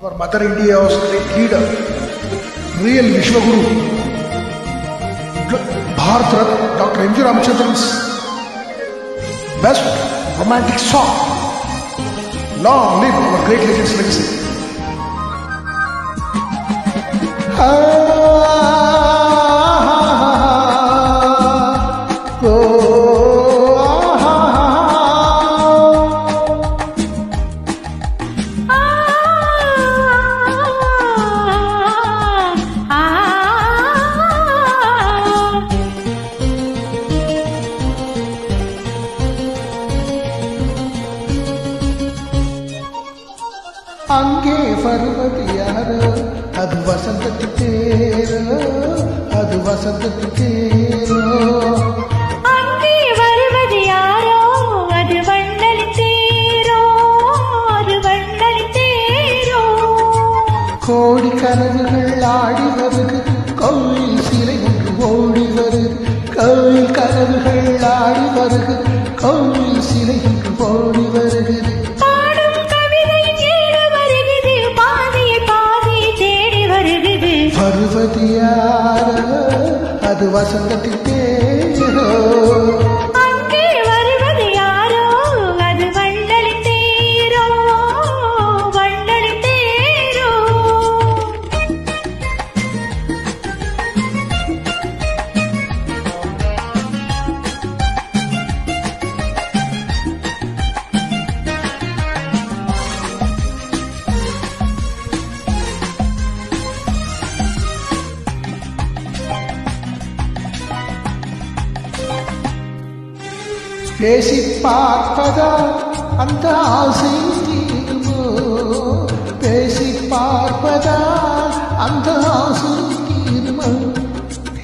Our Mother India's great leader, real Vishwaguru, Bharat Ratna, Dr. M. G. Ramachandran's best romantic song. Long live our great legend's legacy. அங்கே வருவது யாரோ அது வசந்தத்து தேரோ, அது வசந்தத்து தேரோ. அங்கே வருவது யாரோ அது வண்ணலி தேரோ, அது வண்ணலி தேரோ. கோடி கனவுகள் ஆடி வருது, கோயில் சிலை ஒன்று ஓடி வருது. கோயில் கனவுகள் ஆடி வருது, கோயில் சிலை ஒன்று ஓடி வருகிறது. வருவது யாரோ அது வசந்தத்தின் தேரோ. அங்கே வருவது யாரோ அது வண்ணலி தேரோ, வண்ணலி தேரோ. பேசி பார்ப்பதா அந்த ஆசை தீருமோ, பேசி பார்ப்பதா அந்த ஆசை தீருமோ.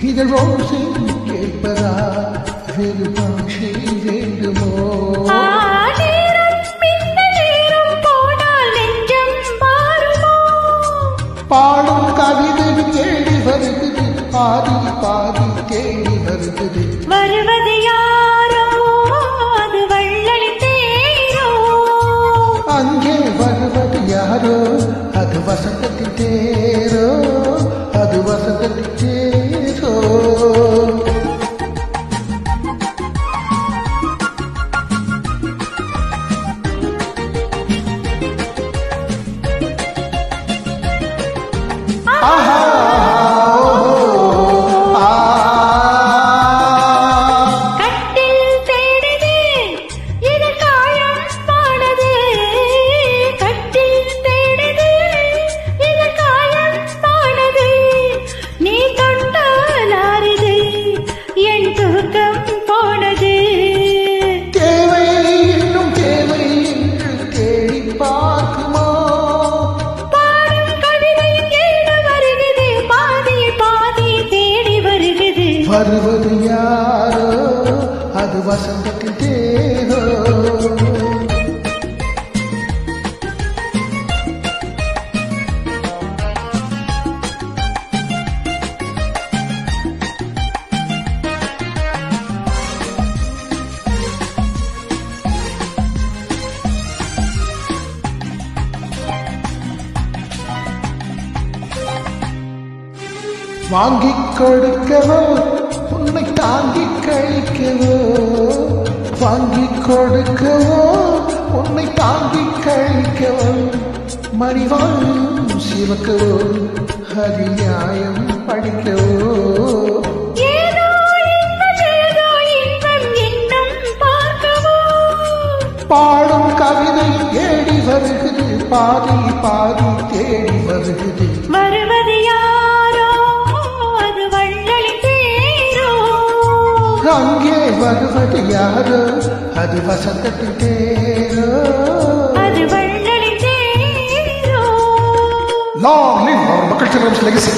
இதழ் ஓசை கேட்பதா வேறு பாஷை வேண்டுமோ. பாடும் கவிதை தேடி வருகிறது, பாதி பாதி தேடி வருகிறது. வருவது யாரோ அது வள்ளலி தேரோ. அங்கே வருவது யாரோ அது வசந்தத்தின் தேரோ, அது வசந்தத்தின் தேரோ. ஆஹா வருவது யாரோ அது வசந்தத்தின் தேரோ. வாங்கிக் கொடுக்கவோ உன்னை தாங்கிக் கழிக்கவோ, வாங்கிக் கொடுக்கவோ உன்னை தாங்கிக் கழிக்கவோ. மணிவாழும் சிவக்கவோ அது நியாயம் படிக்கவோ. பாடும் கவிதை தேடி வருகிறது, பாதி பாதி தேடி வருகிறது. வருவது யாரோ அது வள்ளலி தேரோ. அங்கே வருவது யாரோ அது வசந்தத்தின் தேரோ, அது வள்ளலி தேரோ. Long live our மக்கள் செல்வம்ஸ் legacy.